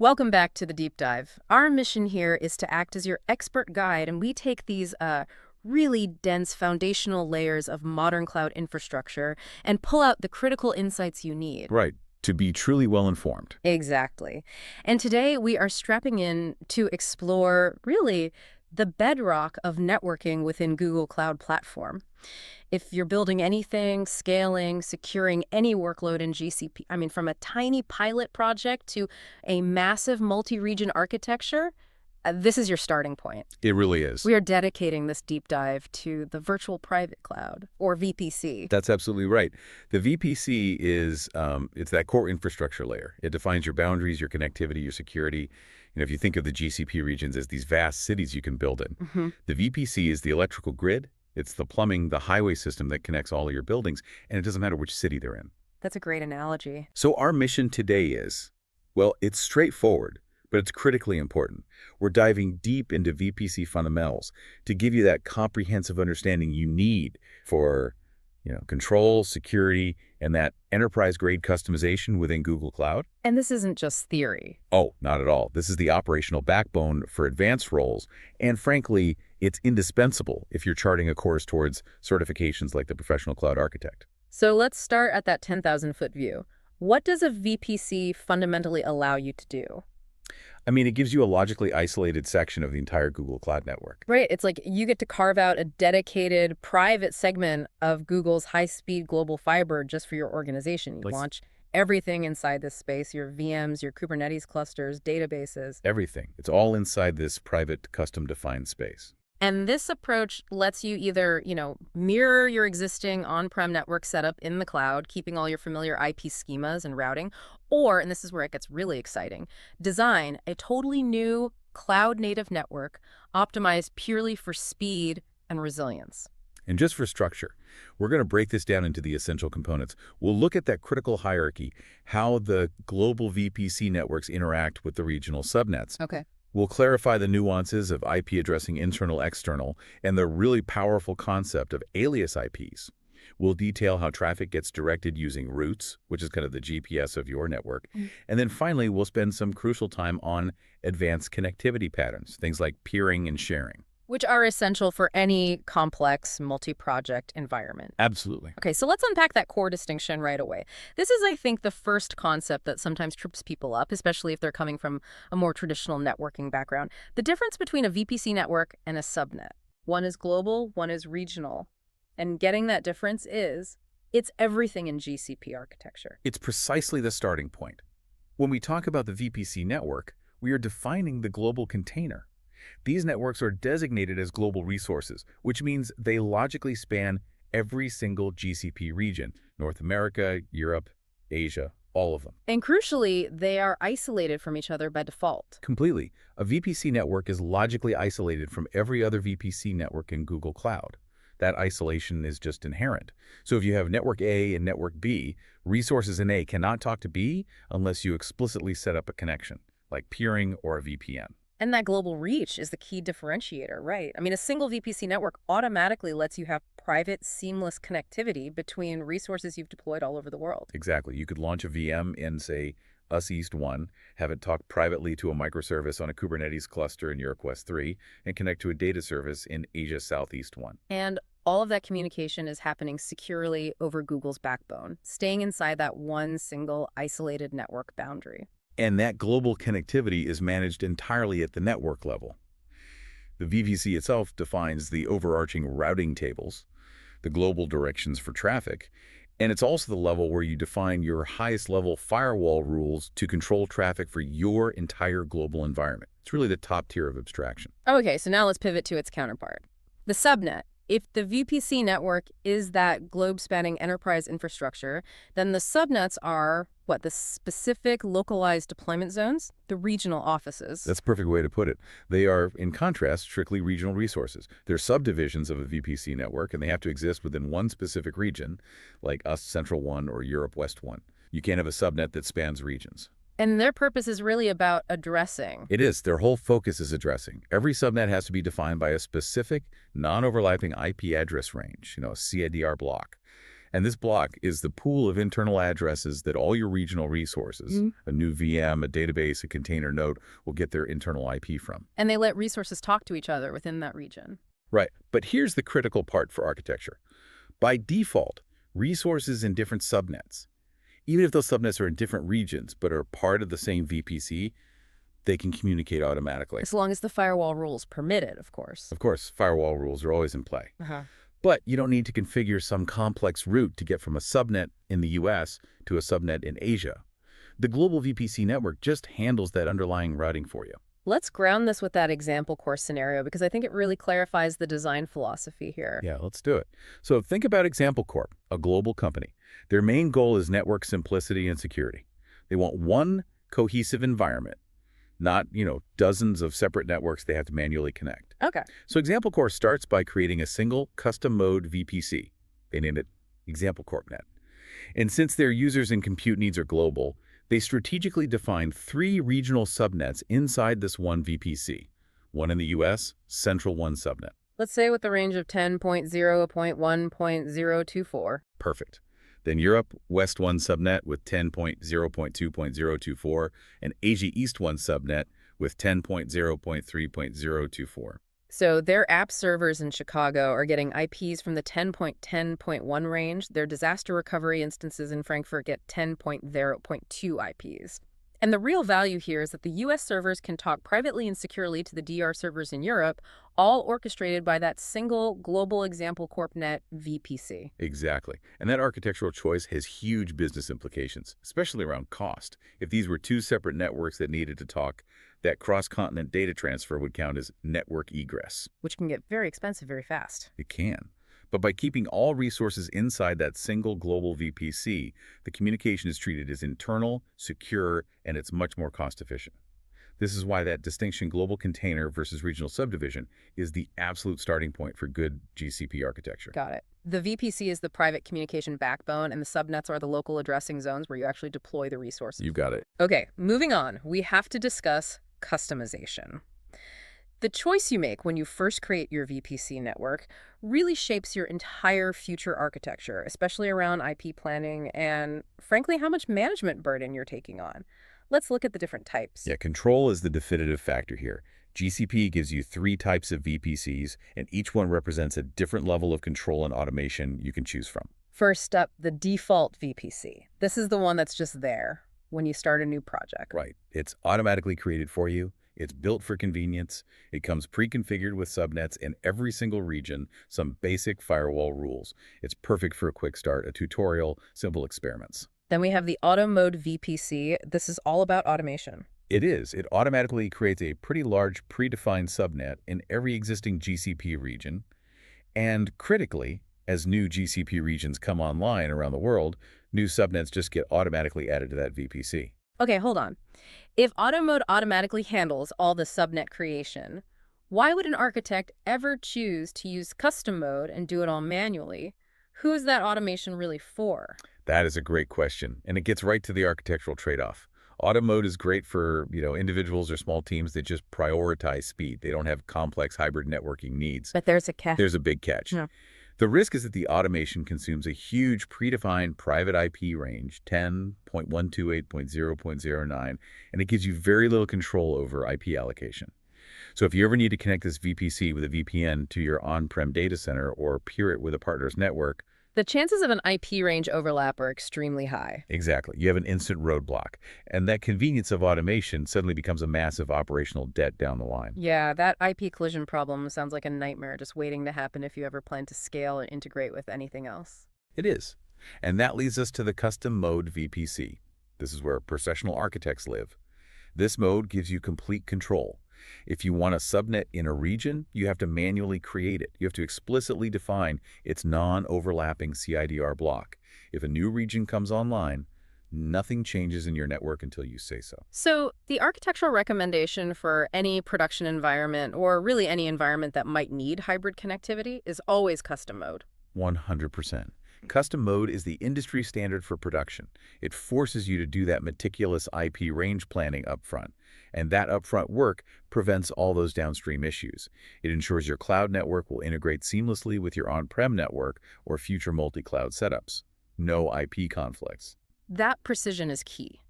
Welcome back to the deep dive. Our mission here is to act as your expert guide, and we take these really dense foundational layers of modern cloud infrastructure and pull out the critical insights you need. Right, to be truly well-informed. Exactly. And today we are strapping in to explore really the bedrock of networking within Google Cloud Platform. If you're building anything, scaling, securing any workload in GCP, I mean, from a tiny pilot project to a massive multi-region architecture, this is your starting point. It really is. We are dedicating this deep dive to the virtual private cloud, or VPC. That's absolutely right. The VPC is it's that core infrastructure layer. It defines your boundaries, your connectivity, your security. If you think of the GCP regions as these vast cities you can build in, the VPC is the electrical grid. It's the plumbing, the highway system that connects all of your buildings, and it doesn't matter which city they're in. That's a great analogy. So our mission today is, well, it's straightforward, but it's critically important. We're diving deep into VPC fundamentals to give you that comprehensive understanding you need for, control, security, and that enterprise-grade customization within Google Cloud. And this isn't just theory. Oh, not at all. This is the operational backbone for advanced roles, and frankly, it's indispensable if you're charting a course towards certifications like the Professional Cloud Architect. So let's start at that 10,000-foot view. What does a VPC fundamentally allow you to do? I mean, it gives you a logically isolated section of the entire Google Cloud network. Right. It's like you get to carve out a dedicated private segment of Google's high-speed global fiber just for your organization. You launch everything inside this space, your VMs, your Kubernetes clusters, databases. Everything. It's all inside this private, custom-defined space. And this approach lets you either, mirror your existing on-prem network setup in the cloud, keeping all your familiar IP schemas and routing, or, and this is where it gets really exciting, design a totally new cloud-native network optimized purely for speed and resilience. And just for structure, we're going to break this down into the essential components. We'll look at that critical hierarchy, how the global VPC networks interact with the regional subnets. Okay. We'll clarify the nuances of IP addressing internal-external and the really powerful concept of alias IPs. We'll detail how traffic gets directed using routes, which is kind of the GPS of your network. And then finally, we'll spend some crucial time on advanced connectivity patterns, things like peering and sharing. Which are essential for any complex multi-project environment. Absolutely. Okay, so let's unpack that core distinction right away. This is, I think, the first concept that sometimes trips people up, especially if they're coming from a more traditional networking background. The difference between a VPC network and a subnet. One is global, one is regional. And getting that difference it's everything in GCP architecture. It's precisely the starting point. When we talk about the VPC network, we are defining the global container. These networks are designated as global resources, which means they logically span every single GCP region, North America, Europe, Asia, all of them. And crucially, they are isolated from each other by default. Completely. A VPC network is logically isolated from every other VPC network in Google Cloud. That isolation is just inherent. So if you have network A and network B, resources in A cannot talk to B unless you explicitly set up a connection, like peering or a VPN. And that global reach is the key differentiator, right? I mean, a single VPC network automatically lets you have private, seamless connectivity between resources you've deployed all over the world. Exactly. You could launch a VM in, say, US East 1, have it talk privately to a microservice on a Kubernetes cluster in Europe West 3, and connect to a data service in Asia Southeast 1. And all of that communication is happening securely over Google's backbone, staying inside that one single isolated network boundary. And that global connectivity is managed entirely at the network level. The VPC itself defines the overarching routing tables, the global directions for traffic, and it's also the level where you define your highest level firewall rules to control traffic for your entire global environment. It's really the top tier of abstraction. Okay, so now let's pivot to its counterpart, the subnet. If the VPC network is that globe-spanning enterprise infrastructure, then the subnets are, the specific localized deployment zones, the regional offices. That's a perfect way to put it. They are, in contrast, strictly regional resources. They're subdivisions of a VPC network, and they have to exist within one specific region, like US Central 1 or Europe West 1. You can't have a subnet that spans regions. And their purpose is really about addressing. It is. Their whole focus is addressing. Every subnet has to be defined by a specific, non-overlapping IP address range, a CIDR block. And this block is the pool of internal addresses that all your regional resources, a new VM, a database, a container node, will get their internal IP from. And they let resources talk to each other within that region. Right. But here's the critical part for architecture. By default, resources in different subnets, even if those subnets are in different regions but are part of the same VPC, they can communicate automatically. As long as the firewall rules permit it, of course. Of course, firewall rules are always in play. Uh-huh. But you don't need to configure some complex route to get from a subnet in the US to a subnet in Asia. The global VPC network just handles that underlying routing for you. Let's ground this with that example core scenario because I think it really clarifies the design philosophy here. Yeah, let's do it. So think about Example Corp, a global company. Their main goal is network simplicity and security. They want one cohesive environment, not, dozens of separate networks they have to manually connect. Okay. So Example Corp starts by creating a single custom mode VPC. They named it Example Corp Net. And since their users and compute needs are global, they strategically define 3 regional subnets inside this one VPC. One in the US, central one subnet. Let's say with a range of 10.0.1.024. Perfect. Then Europe, West 1 subnet with 10.0.2.024, and Asia East 1 subnet with 10.0.3.024. So their app servers in Chicago are getting IPs from the 10.10.1 range. Their disaster recovery instances in Frankfurt get 10.0.2 IPs. And the real value here is that the US servers can talk privately and securely to the DR servers in Europe, all orchestrated by that single global Example Corp Net VPC. Exactly. And that architectural choice has huge business implications, especially around cost. If these were 2 separate networks that needed to talk, that cross-continent data transfer would count as network egress. Which can get very expensive very fast. It can. But by keeping all resources inside that single global VPC, the communication is treated as internal, secure, and it's much more cost-efficient. This is why that distinction global container versus regional subdivision is the absolute starting point for good GCP architecture. Got it. The VPC is the private communication backbone, and the subnets are the local addressing zones where you actually deploy the resources. You've got it. Okay, moving on. We have to discuss customization. The choice you make when you first create your VPC network really shapes your entire future architecture, especially around IP planning and, frankly, how much management burden you're taking on. Let's look at the different types. Yeah, control is the definitive factor here. GCP gives you 3 types of VPCs, and each one represents a different level of control and automation you can choose from. First up, the default VPC. This is the one that's just there when you start a new project. Right. It's automatically created for you. It's built for convenience. It comes pre-configured with subnets in every single region, some basic firewall rules. It's perfect for a quick start, a tutorial, simple experiments. Then we have the auto mode VPC. This is all about automation. It is. It automatically creates a pretty large predefined subnet in every existing GCP region. And critically, as new GCP regions come online around the world, new subnets just get automatically added to that VPC. Okay, hold on. If auto mode automatically handles all the subnet creation, why would an architect ever choose to use custom mode and do it all manually? Who is that automation really for? That is a great question, and it gets right to the architectural trade-off. Auto mode is great for, individuals or small teams that just prioritize speed. They don't have complex hybrid networking needs. But there's a catch. There's a big catch. Yeah. The risk is that the automation consumes a huge predefined private IP range, 10.128.0.09, and it gives you very little control over IP allocation. So if you ever need to connect this VPC with a VPN to your on-prem data center or peer it with a partner's network, the chances of an IP range overlap are extremely high. Exactly. You have an instant roadblock. And that convenience of automation suddenly becomes a massive operational debt down the line. Yeah, that IP collision problem sounds like a nightmare just waiting to happen if you ever plan to scale or integrate with anything else. It is. And that leads us to the custom mode VPC. This is where professional architects live. This mode gives you complete control. If you want a subnet in a region, you have to manually create it. You have to explicitly define its non-overlapping CIDR block. If a new region comes online, nothing changes in your network until you say so. So the architectural recommendation for any production environment, or really any environment that might need hybrid connectivity, is always custom mode. 100%. Custom mode is the industry standard for production. It forces you to do that meticulous IP range planning upfront. And that upfront work prevents all those downstream issues. It ensures your cloud network will integrate seamlessly with your on-prem network or future multi-cloud setups. No IP conflicts. That precision is key.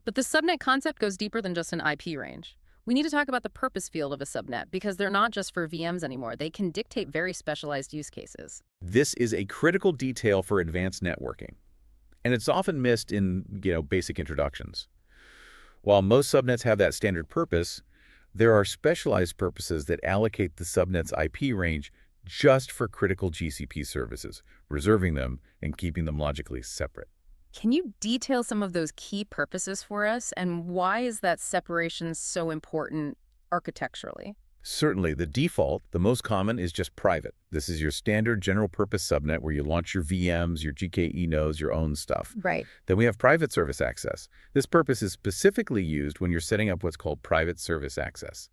But the subnet concept goes deeper than just an IP range. We need to talk about the purpose field of a subnet because they're not just for VMs anymore. They can dictate very specialized use cases. This is a critical detail for advanced networking, and it's often missed in, basic introductions. While most subnets have that standard purpose, there are specialized purposes that allocate the subnet's IP range just for critical GCP services, reserving them and keeping them logically separate. Can you detail some of those key purposes for us, and why is that separation so important architecturally? Certainly, the default, the most common, is just private. This is your standard general-purpose subnet where you launch your VMs, your GKE nodes, your own stuff. Right. Then we have private service access. This purpose is specifically used when you're setting up what's called private service access.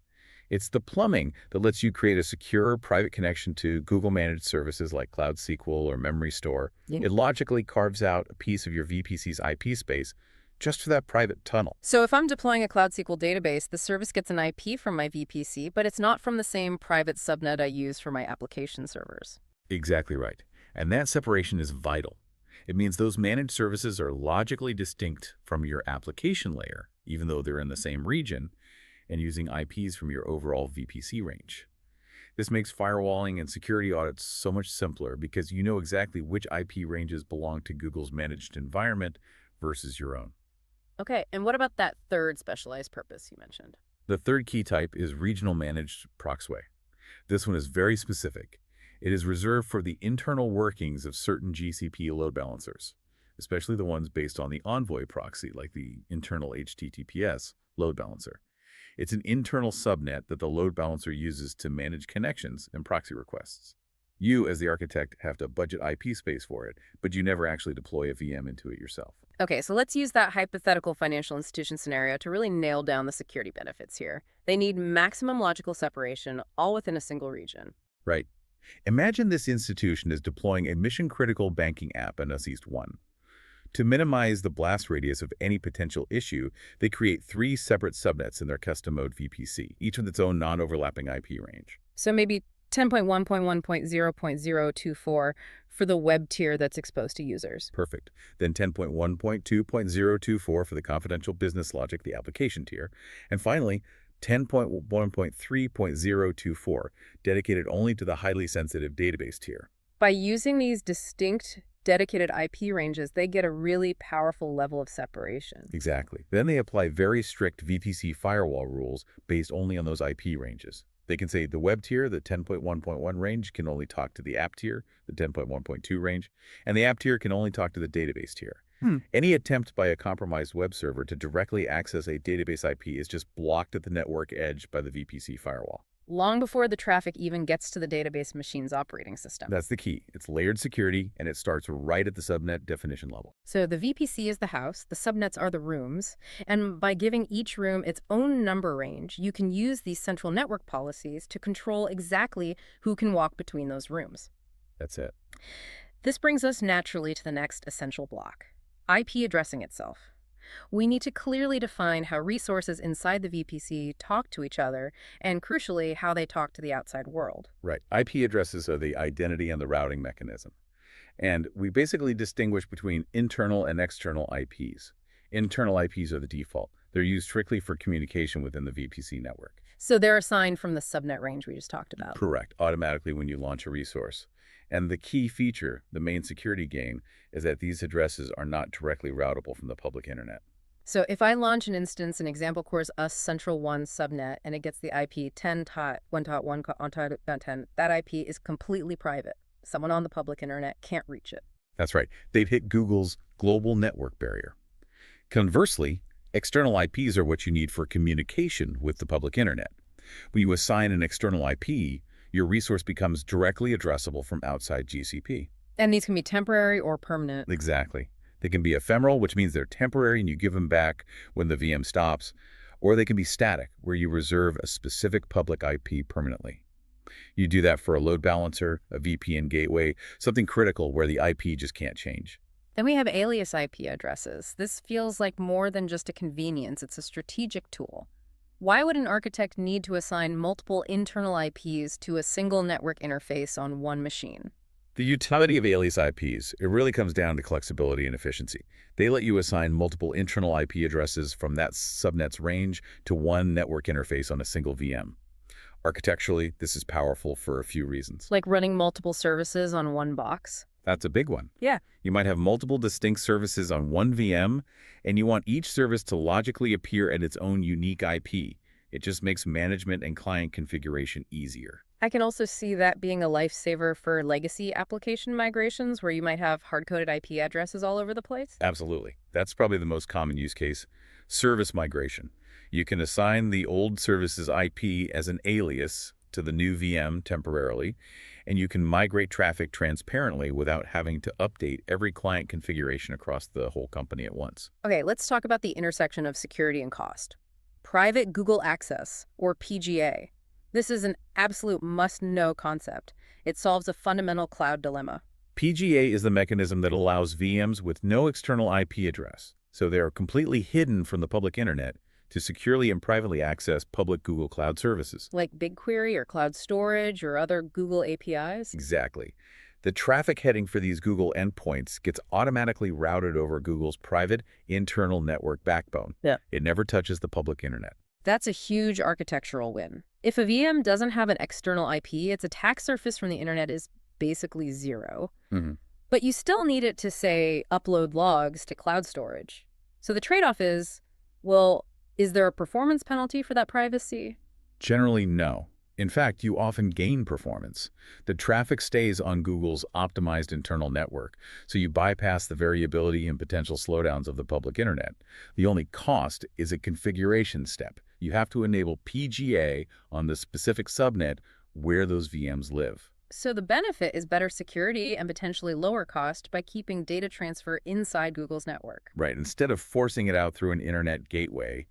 It's the plumbing that lets you create a secure private connection to Google-managed services like Cloud SQL or Memory Store. Yeah. It logically carves out a piece of your VPC's IP space just for that private tunnel. So if I'm deploying a Cloud SQL database, the service gets an IP from my VPC, but it's not from the same private subnet I use for my application servers. Exactly right. And that separation is vital. It means those managed services are logically distinct from your application layer, even though they're in the same region, and using IPs from your overall VPC range. This makes firewalling and security audits so much simpler because you know exactly which IP ranges belong to Google's managed environment versus your own. Okay, and what about that third specialized purpose you mentioned? The third key type is regional managed proxway. This one is very specific. It is reserved for the internal workings of certain GCP load balancers, especially the ones based on the Envoy proxy, like the internal HTTPS load balancer. It's an internal subnet that the load balancer uses to manage connections and proxy requests. You, as the architect, have to budget IP space for it, but you never actually deploy a VM into it yourself. Okay, so let's use that hypothetical financial institution scenario to really nail down the security benefits here. They need maximum logical separation, all within a single region. Right. Imagine this institution is deploying a mission-critical banking app in East 1. To minimize the blast radius of any potential issue, they create 3 separate subnets in their custom mode VPC, each with its own non-overlapping IP range. So maybe 10.1.1.0.024 for the web tier that's exposed to users. Perfect. Then 10.1.2.024 for the confidential business logic, the application tier. And finally, 10.1.3.024, dedicated only to the highly sensitive database tier. By using these distinct dedicated IP ranges, they get a really powerful level of separation. Exactly. Then they apply very strict VPC firewall rules based only on those IP ranges. They can say the web tier, the 10.1.1 range, can only talk to the app tier, the 10.1.2 range, and the app tier can only talk to the database tier. Any attempt by a compromised web server to directly access a database IP is just blocked at the network edge by the VPC firewall. Long before the traffic even gets to the database machine's operating system. That's the key. It's layered security, and it starts right at the subnet definition level. So the VPC is the house, the subnets are the rooms, and by giving each room its own number range, you can use these central network policies to control exactly who can walk between those rooms. That's it. This brings us naturally to the next essential block, IP addressing itself. We need to clearly define how resources inside the VPC talk to each other, and crucially, how they talk to the outside world. Right. IP addresses are the identity and the routing mechanism. And we basically distinguish between internal and external IPs. Internal IPs are the default. They're used strictly for communication within the VPC network. So they're assigned from the subnet range we just talked about. Correct. Automatically when you launch a resource. And the key feature, the main security gain, is that these addresses are not directly routable from the public internet. So if I launch an instance in example course us central 1 subnet and it gets the IP 10.1.1.10, that IP is completely private. Someone on the public internet can't reach it. That's right. They've hit Google's global network barrier. Conversely, external IPs are what you need for communication with the public internet. When you assign an external IP, your resource becomes directly addressable from outside GCP. And these can be temporary or permanent. Exactly. They can be ephemeral, which means they're temporary and you give them back when the VM stops, or they can be static, where you reserve a specific public IP permanently. You do that for a load balancer, a VPN gateway, something critical where the IP just can't change. Then we have alias IP addresses. This feels like more than just a convenience. It's a strategic tool. Why would an architect need to assign multiple internal IPs to a single network interface on one machine? The utility of alias IPs, it really comes down to flexibility and efficiency. They let you assign multiple internal IP addresses from that subnet's range to one network interface on a single VM. Architecturally, this is powerful for a few reasons. Like running multiple services on one box. That's a big one. Yeah. You might have multiple distinct services on one VM, and you want each service to logically appear at its own unique IP. It just makes management and client configuration easier. I can also see that being a lifesaver for legacy application migrations where you might have hard-coded IP addresses all over the place. Absolutely. That's probably the most common use case. Service migration. You can assign the old service's IP as an alias to the new VM temporarily, and you can migrate traffic transparently without having to update every client configuration across the whole company at once. Okay, let's talk about the intersection of security and cost. Private Google Access, or PGA. This is an absolute must-know concept. It solves a fundamental cloud dilemma. PGA is the mechanism that allows VMs with no external IP address, so they are completely hidden from the public internet, to securely and privately access public Google Cloud services. Like BigQuery or cloud storage or other Google APIs? Exactly. The traffic heading for these Google endpoints gets automatically routed over Google's private internal network backbone. Yeah. It never touches the public internet. That's a huge architectural win. If a VM doesn't have an external IP, its attack surface from the internet is basically zero. But you still need it to, say, upload logs to cloud storage. So the trade-off is, well, is there a performance penalty for that privacy? Generally, no. In fact, you often gain performance. The traffic stays on Google's optimized internal network, so you bypass the variability and potential slowdowns of the public internet. The only cost is a configuration step. You have to enable PGA on the specific subnet where those VMs live. So the benefit is better security and potentially lower cost by keeping data transfer inside Google's network. Right. Instead of forcing it out through an internet gateway,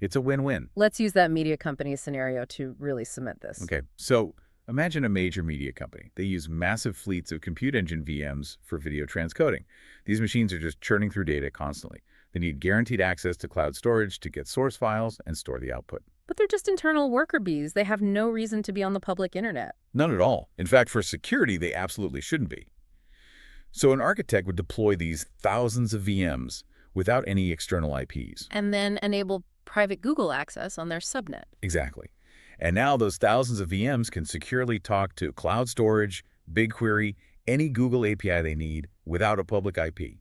it's a win-win. Let's use that media company scenario to really cement this. Okay, so imagine a major media company. They use massive fleets of compute engine VMs for video transcoding. These machines are just churning through data constantly. They need guaranteed access to cloud storage to get source files and store the output. But they're just internal worker bees. They have no reason to be on the public internet. None at all. In fact, for security, they absolutely shouldn't be. So an architect would deploy these thousands of VMs without any external IPs. And then enable private Google access on their subnet. Exactly. And now those thousands of VMs can securely talk to cloud storage, BigQuery, any Google API they need without a public IP.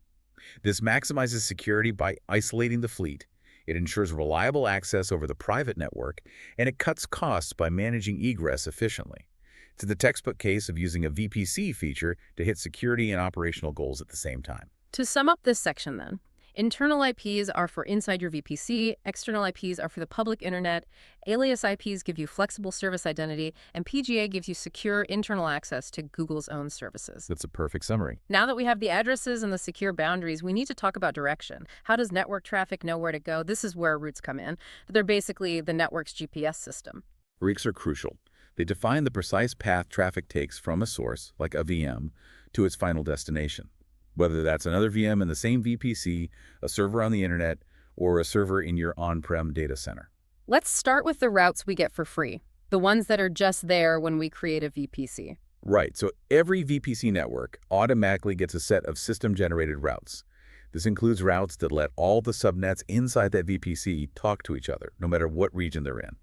This maximizes security by isolating the fleet. It ensures reliable access over the private network, and it cuts costs by managing egress efficiently. It's the textbook case of using a VPC feature to hit security and operational goals at the same time. To sum up this section then, internal IPs are for inside your VPC, external IPs are for the public internet, alias IPs give you flexible service identity, and PGA gives you secure internal access to Google's own services. That's a perfect summary. Now that we have the addresses and the secure boundaries, we need to talk about direction. How does network traffic know where to go? This is where routes come in. They're basically the network's GPS system. Routes are crucial. They define the precise path traffic takes from a source, like a VM, to its final destination. Whether that's another VM in the same VPC, a server on the internet, or a server in your on-prem data center. Let's start with the routes we get for free, the ones that are just there when we create a VPC. Right, so every VPC network automatically gets a set of system-generated routes. This includes routes that let all the subnets inside that VPC talk to each other, no matter what region they're in.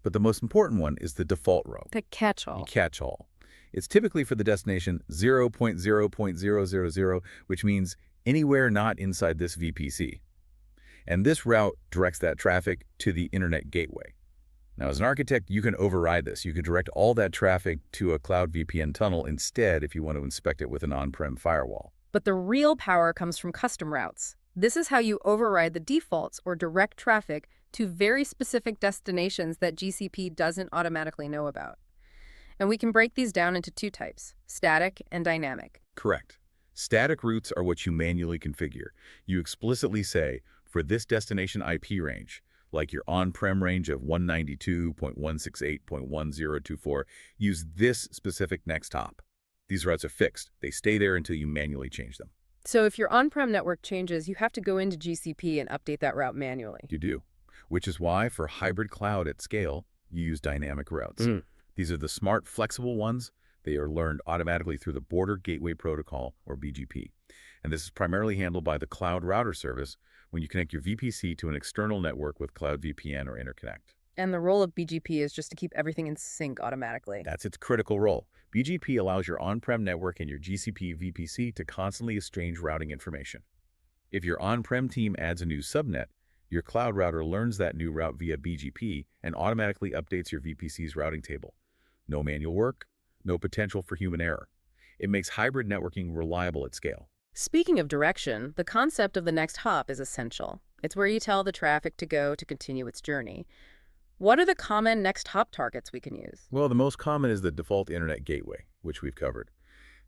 But the most important one is the default route. The catch-all. The catch-all. It's typically for the destination 0.0.000, which means anywhere not inside this VPC. And this route directs that traffic to the internet gateway. Now, as an architect, you can override this. You can direct all that traffic to a cloud VPN tunnel instead if you want to inspect it with an on-prem firewall. But the real power comes from custom routes. This is how you override the defaults or direct traffic to very specific destinations that GCP doesn't automatically know about. And we can break these down into two types, static and dynamic. Correct. Static routes are what you manually configure. You explicitly say, for this destination IP range, like your on-prem range of 192.168.1024, use this specific next hop. These routes are fixed. They stay there until you manually change them. So if your on-prem network changes, you have to go into GCP and update that route manually. You do, which is why for hybrid cloud at scale, you use dynamic routes. These are the smart, flexible ones They are learned automatically through the Border Gateway Protocol, or BGP. And this is primarily handled by the Cloud Router service when you connect your VPC to an external network with Cloud VPN or Interconnect. And the role of BGP is just to keep everything in sync automatically. That's its critical role. BGP allows your on-prem network and your GCP VPC to constantly exchange routing information. If your on-prem team adds a new subnet, your cloud router learns that new route via BGP and automatically updates your VPC's routing table. No manual work, no potential for human error. It makes hybrid networking reliable at scale. Speaking of direction, the concept of the next hop is essential. It's where you tell the traffic to go to continue its journey. What are the common next hop targets we can use? Well, the most common is the default internet gateway, which we've covered.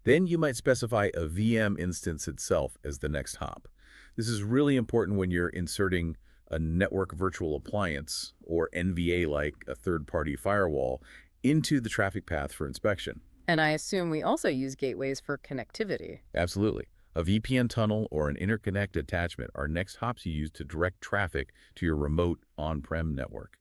Then you might specify a VM instance itself as the next hop. This is really important when you're inserting a network virtual appliance, or NVA like a third-party firewall, into the traffic path for inspection. And I assume we also use gateways for connectivity. Absolutely. A VPN tunnel or an interconnect attachment are next hops you use to direct traffic to your remote on-prem network.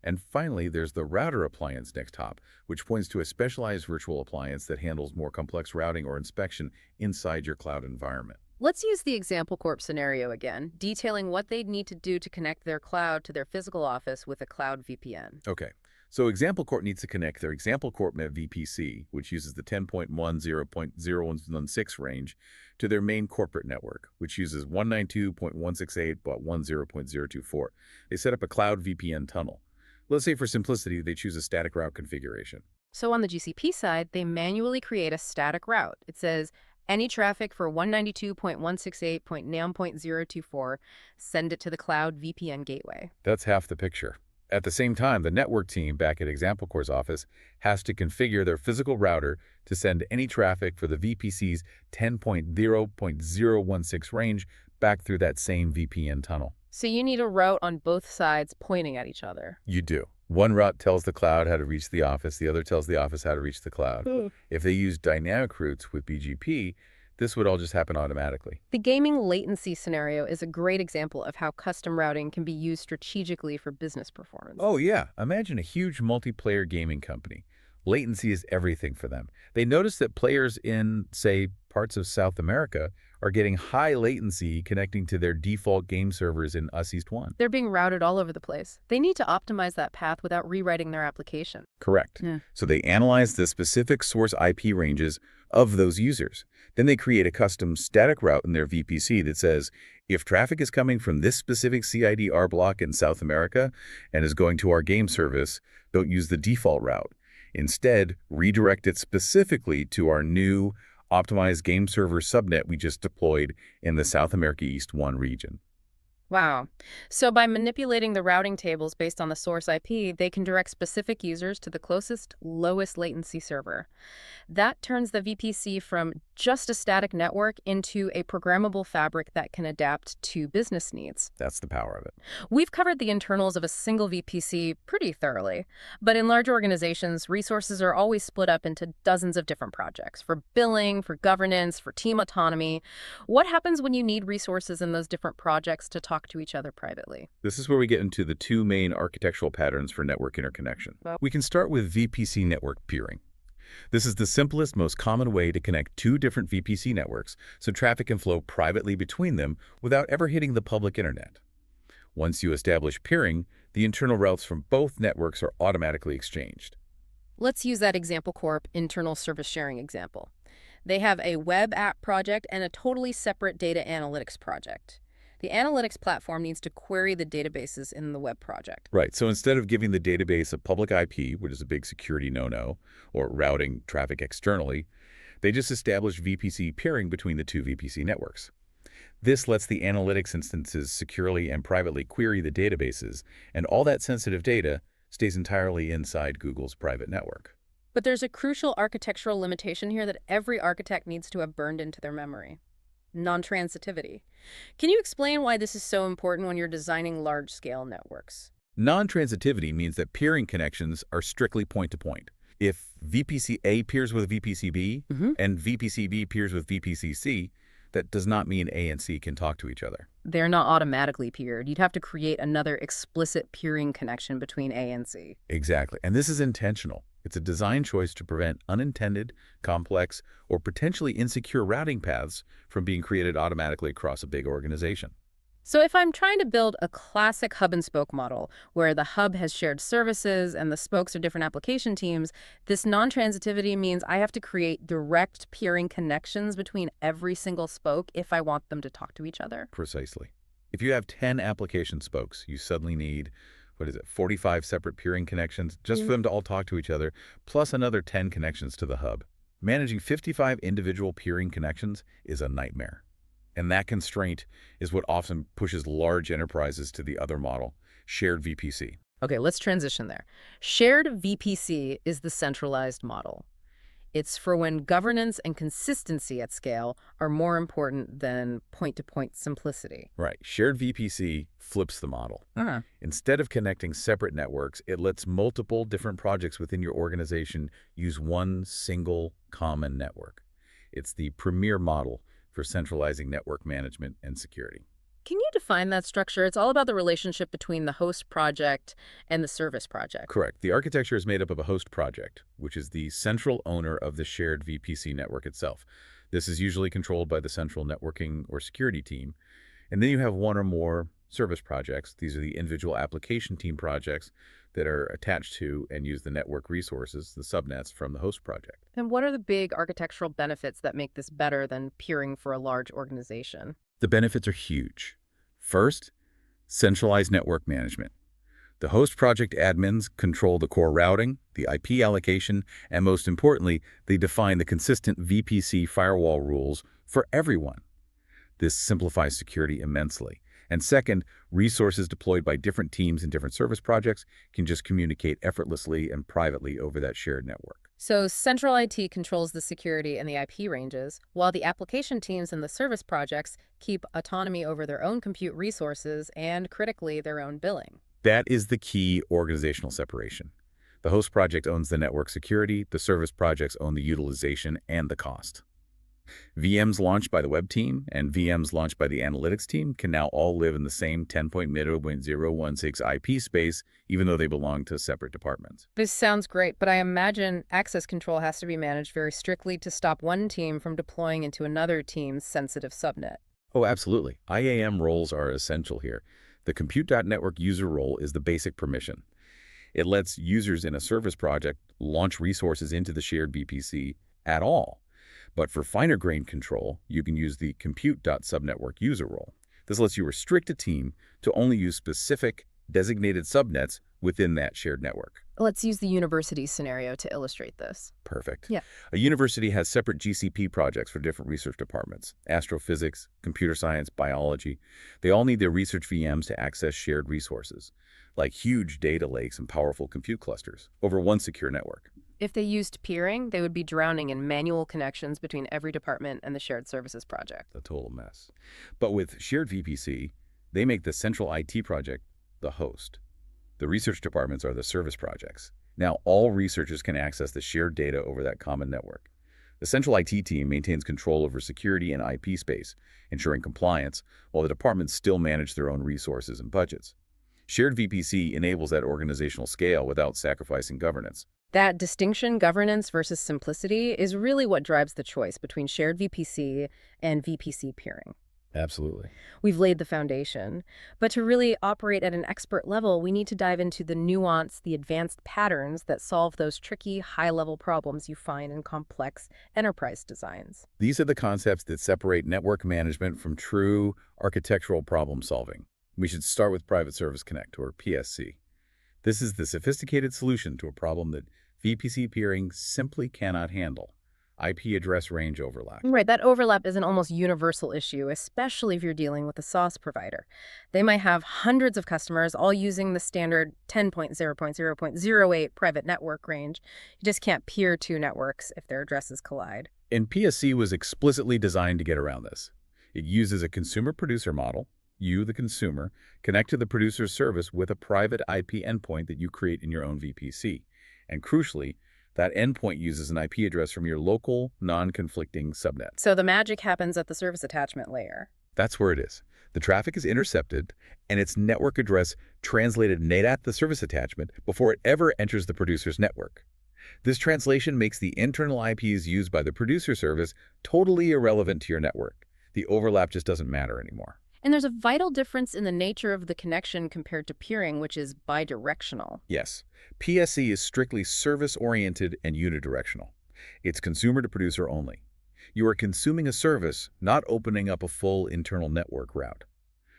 And finally, there's the router appliance next hop, which points to a specialized virtual appliance that handles more complex routing or inspection inside your cloud environment. Let's use the Example Corp scenario again, detailing what they'd need to do to connect their cloud to their physical office with a cloud VPN. Okay, so Example Corp needs to connect their Example CorpNet VPC, which uses the 10.10.0116 range, to their main corporate network, which uses 192.168.10.024. They set up a cloud VPN tunnel. Let's say for simplicity, they choose a static route configuration. So on the GCP side, they manually create a static route. It says, any traffic for 192.168.9.024, send it to the cloud VPN gateway. That's half the picture. At the same time, the network team back at Example Corp's office has to configure their physical router to send any traffic for the VPC's 10.0.016 range back through that same VPN tunnel. So you need a route on both sides pointing at each other. You do. One route tells the cloud how to reach the office, the other tells the office how to reach the cloud. If they use dynamic routes with BGP, this would all just happen automatically. The gaming latency scenario is a great example of how custom routing can be used strategically for business performance. Oh yeah, imagine a huge multiplayer gaming company. Latency is everything for them. They notice that players in, say, parts of South America are getting high latency connecting to their default game servers in US East 1. They're being routed all over the place. They need to optimize that path without rewriting their application. Correct. Yeah. So they analyze the specific source IP ranges of those users. Then they create a custom static route in their VPC that says, if traffic is coming from this specific CIDR block in South America and is going to our game service, don't use the default route. Instead, redirect it specifically to our new optimized game server subnet we just deployed in the South America East 1 region. Wow. So by manipulating the routing tables based on the source IP, they can direct specific users to the closest, lowest latency server. That turns the VPC from just a static network into a programmable fabric that can adapt to business needs. That's the power of it. We've covered the internals of a single VPC pretty thoroughly, but in large organizations, resources are always split up into dozens of different projects for billing, for governance, for team autonomy. What happens when you need resources in those different projects to talk to each other privately? This is where we get into the two main architectural patterns for network interconnection. We can start with VPC network peering. This is the simplest, most common way to connect two different VPC networks so traffic can flow privately between them without ever hitting the public internet. Once you establish peering, the internal routes from both networks are automatically exchanged. Let's use that Example Corp internal service sharing example. They have a web app project and a totally separate data analytics project. The analytics platform needs to query the databases in the web project. Right, so instead of giving the database a public IP, which is a big security no-no, or routing traffic externally, they just establish VPC peering between the two VPC networks. This lets the analytics instances securely and privately query the databases, and all that sensitive data stays entirely inside Google's private network. But there's a crucial architectural limitation here that every architect needs to have burned into their memory. Non-transitivity. Can you explain why this is so important when you're designing large-scale networks? Non-transitivity means that peering connections are strictly point-to-point. If VPC A peers with VPC B and VPC B peers with VPC C, that does not mean A and C can talk to each other. They're not automatically peered. You'd have to create another explicit peering connection between A and C. Exactly, and this is intentional. It's a design choice to prevent unintended, complex, or potentially insecure routing paths from being created automatically across a big organization. So if I'm trying to build a classic hub and spoke model where the hub has shared services and the spokes are different application teams, this non-transitivity means I have to create direct peering connections between every single spoke if I want them to talk to each other. Precisely. If you have 10 application spokes, you suddenly need, 45 separate peering connections just for them to all talk to each other, plus another 10 connections to the hub. Managing 55 individual peering connections is a nightmare. And that constraint is what often pushes large enterprises to the other model, shared VPC. Okay, let's transition there. Shared VPC is the centralized model. It's for when governance and consistency at scale are more important than point-to-point simplicity. Right. Shared VPC flips the model. Uh-huh. Instead of connecting separate networks, it lets multiple different projects within your organization use one single common network. It's the premier model for centralizing network management and security. Can you define that structure? It's all about the relationship between the host project and the service project. Correct. The architecture is made up of a host project, which is the central owner of the shared VPC network itself. This is usually controlled by the central networking or security team. And then you have one or more service projects. These are the individual application team projects that are attached to and use the network resources, the subnets, from the host project. And what are the big architectural benefits that make this better than peering for a large organization? The benefits are huge. First, centralized network management. The host project admins control the core routing, the IP allocation, and most importantly, they define the consistent VPC firewall rules for everyone. This simplifies security immensely. And second, resources deployed by different teams in different service projects can just communicate effortlessly and privately over that shared network. So central IT controls the security and the IP ranges, while the application teams and the service projects keep autonomy over their own compute resources and, critically, their own billing. That is the key organizational separation. The host project owns the network security, the service projects own the utilization and the cost. VMs launched by the web team and VMs launched by the analytics team can now all live in the same 10.0.016 IP space, even though they belong to separate departments. This sounds great, but I imagine access control has to be managed very strictly to stop one team from deploying into another team's sensitive subnet. Oh, absolutely. IAM roles are essential here. The compute.network user role is the basic permission. It lets users in a service project launch resources into the shared VPC at all. But for finer-grained control, you can use the compute.subnetwork user role. This lets you restrict a team to only use specific designated subnets within that shared network. Let's use the university scenario to illustrate this. Perfect. Yeah. A university has separate GCP projects for different research departments: astrophysics, computer science, biology. They all need their research VMs to access shared resources, like huge data lakes and powerful compute clusters, over one secure network. If they used peering, they would be drowning in manual connections between every department and the shared services project. A total mess. But with shared VPC, they make the central IT project the host. The research departments are the service projects. Now all researchers can access the shared data over that common network. The central IT team maintains control over security and IP space, ensuring compliance, while the departments still manage their own resources and budgets. Shared VPC enables that organizational scale without sacrificing governance. That distinction, governance versus simplicity, is really what drives the choice between shared VPC and VPC peering. Absolutely. We've laid the foundation, but to really operate at an expert level, we need to dive into the nuance, the advanced patterns that solve those tricky, high-level problems you find in complex enterprise designs. These are the concepts that separate network management from true architectural problem solving. We should start with Private Service Connect, or PSC. This is the sophisticated solution to a problem that VPC peering simply cannot handle: IP address range overlap. Right, that overlap is an almost universal issue, especially if you're dealing with a SaaS provider. They might have hundreds of customers all using the standard 10.0.0.08 private network range. You just can't peer two networks if their addresses collide. And PSC was explicitly designed to get around this. It uses a consumer-producer model. You, the consumer, connect to the producer's service with a private IP endpoint that you create in your own VPC. And crucially, that endpoint uses an IP address from your local, non-conflicting subnet. So the magic happens at the service attachment layer. That's where it is. The traffic is intercepted, and its network address translated net at the service attachment before it ever enters the producer's network. This translation makes the internal IPs used by the producer service totally irrelevant to your network. The overlap just doesn't matter anymore. And there's a vital difference in the nature of the connection compared to peering, which is bidirectional. Yes, PSE is strictly service-oriented and unidirectional. It's consumer to producer only. You are consuming a service, not opening up a full internal network route.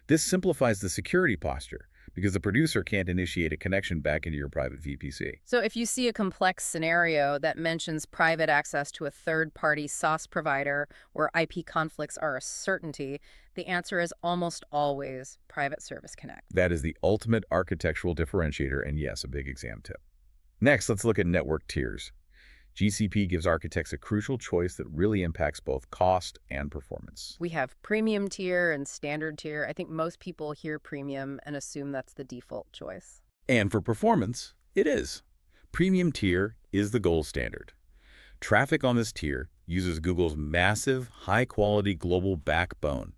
This simplifies the security posture because the producer can't initiate a connection back into your private VPC. So if you see a complex scenario that mentions private access to a third-party SaaS provider where IP conflicts are a certainty, the answer is almost always Private Service Connect. That is the ultimate architectural differentiator and, yes, a big exam tip. Next, let's look at network tiers. GCP gives architects a crucial choice that really impacts both cost and performance. We have premium tier and standard tier. I think most people hear premium and assume that's the default choice. And for performance, it is. Premium tier is the gold standard. Traffic on this tier uses Google's massive, high-quality global backbone.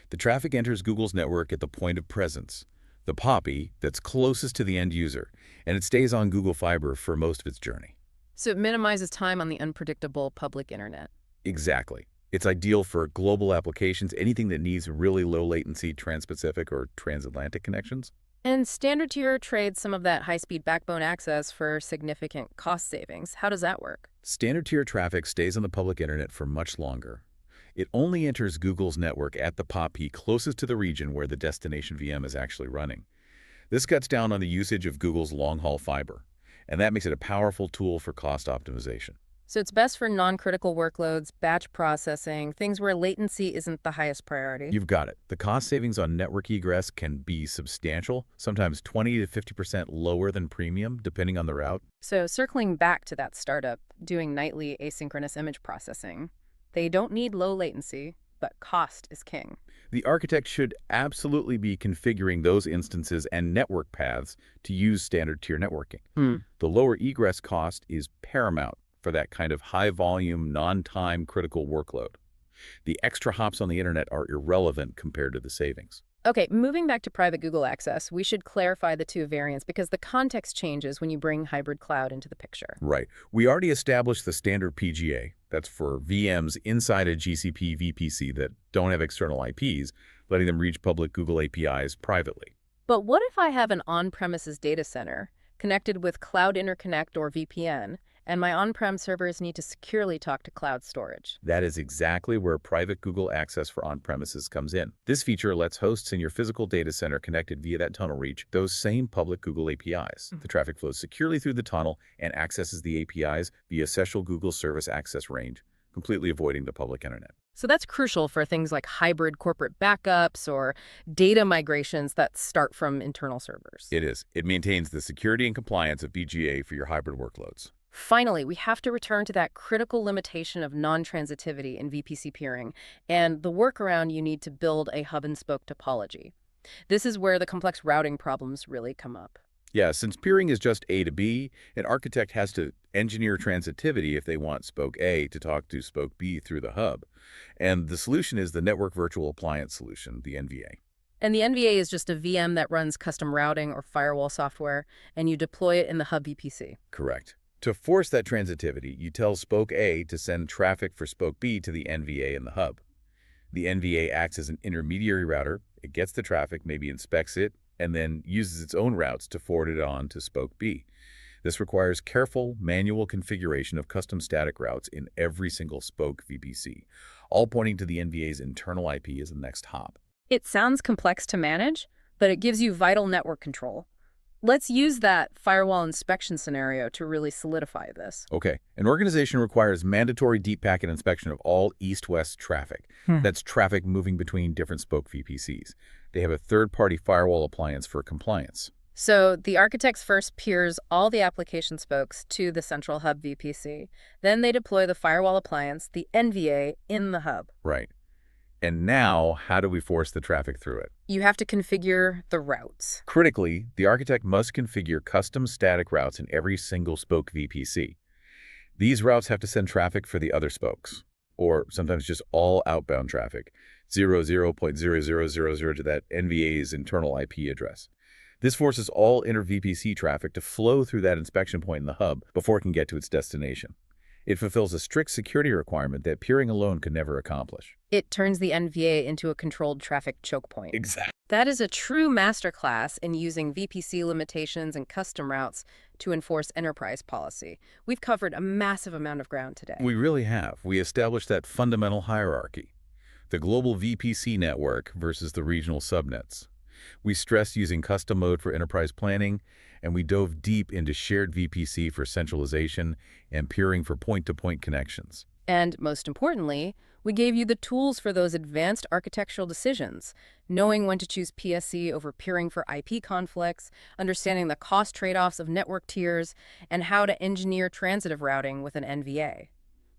The traffic enters Google's network at the point of presence, the POPI that's closest to the end user, and it stays on Google Fiber for most of its journey. So it minimizes time on the unpredictable public internet. Exactly. It's ideal for global applications, anything that needs really low latency trans-Pacific or transatlantic connections. And standard tier trades some of that high-speed backbone access for significant cost savings. How does that work? Standard tier traffic stays on the public internet for much longer. It only enters Google's network at the POP closest to the region where the destination VM is actually running. This cuts down on the usage of Google's long-haul fiber, and that makes it a powerful tool for cost optimization. So it's best for non-critical workloads, batch processing, things where latency isn't the highest priority. You've got it. The cost savings on network egress can be substantial, sometimes 20 to 50% lower than premium, depending on the route. So circling back to that startup doing nightly asynchronous image processing, they don't need low latency, but cost is king. The architect should absolutely be configuring those instances and network paths to use standard tier networking. The lower egress cost is paramount for that kind of high-volume, non-time critical workload. The extra hops on the internet are irrelevant compared to the savings. Okay, moving back to private Google Access, we should clarify the two variants because the context changes when you bring hybrid cloud into the picture. Right. We already established the standard PGA. That's for VMs inside a GCP VPC that don't have external IPs, letting them reach public Google APIs privately. But what if I have an on-premises data center connected with Cloud Interconnect or VPN, and my on-prem servers need to securely talk to cloud storage? That is exactly where private Google Access for on-premises comes in. This feature lets hosts in your physical data center connected via that tunnel reach those same public Google APIs. The traffic flows securely through the tunnel and accesses the APIs via special Google Service Access Range, completely avoiding the public internet. So that's crucial for things like hybrid corporate backups or data migrations that start from internal servers. It is. It maintains the security and compliance of BGA for your hybrid workloads. Finally, we have to return to that critical limitation of non-transitivity in VPC peering and the workaround you need to build a hub-and-spoke topology. This is where the complex routing problems really come up. Yeah, since peering is just A to B, an architect has to engineer transitivity if they want spoke A to talk to spoke B through the hub. And the solution is the Network Virtual Appliance Solution, the NVA. And the NVA is just a VM that runs custom routing or firewall software, and you deploy it in the hub VPC. Correct. To force that transitivity, you tell spoke A to send traffic for spoke B to the NVA in the hub. The NVA acts as an intermediary router. It gets the traffic, maybe inspects it, and then uses its own routes to forward it on to spoke B. This requires careful manual configuration of custom static routes in every single spoke VPC, all pointing to the NVA's internal IP as the next hop. It sounds complex to manage, but it gives you vital network control. Let's use that firewall inspection scenario to really solidify this. Okay. An organization requires mandatory deep packet inspection of all east-west traffic. That's traffic moving between different spoke VPCs. They have a third-party firewall appliance for compliance. So the architects first peers all the application spokes to the central hub VPC. Then they deploy the firewall appliance, the NVA, in the hub. Right. And now, how do we force the traffic through it? You have to configure the routes. Critically, the architect must configure custom static routes in every single spoke VPC. These routes have to send traffic for the other spokes, or sometimes just all outbound traffic, 00.0000 to that NVA's internal IP address. This forces all inter-VPC traffic to flow through that inspection point in the hub before it can get to its destination. It fulfills a strict security requirement that peering alone could never accomplish. It turns the NVA into a controlled traffic choke point. Exactly. That is a true masterclass in using VPC limitations and custom routes to enforce enterprise policy. We've covered a massive amount of ground today. We really have. We established that fundamental hierarchy, the global VPC network versus the regional subnets. We stressed using custom mode for enterprise planning, and we dove deep into shared VPC for centralization and peering for point-to-point connections. And most importantly, we gave you the tools for those advanced architectural decisions, knowing when to choose PSC over peering for IP conflicts, understanding the cost trade-offs of network tiers, and how to engineer transitive routing with an NVA.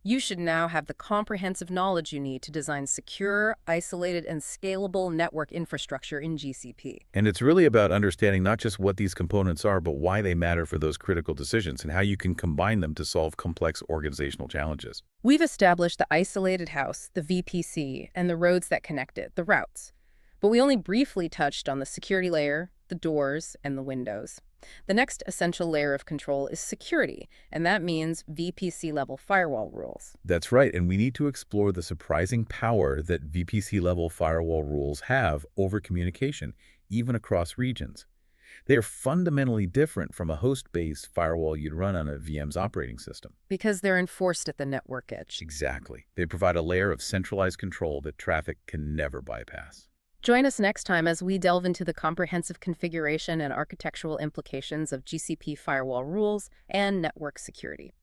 You should now have the comprehensive knowledge you need to design secure, isolated, and scalable network infrastructure in GCP. And it's really about understanding not just what these components are, but why they matter for those critical decisions and how you can combine them to solve complex organizational challenges. We've established the isolated house, the VPC, and the roads that connect it, the routes. But we only briefly touched on the security layer, the doors, and the windows. The next essential layer of control is security, and that means VPC-level firewall rules. That's right, and we need to explore the surprising power that VPC-level firewall rules have over communication, even across regions. They are fundamentally different from a host-based firewall you'd run on a VM's operating system. Because they're enforced at the network edge. Exactly. They provide a layer of centralized control that traffic can never bypass. Join us next time as we delve into the comprehensive configuration and architectural implications of GCP firewall rules and network security.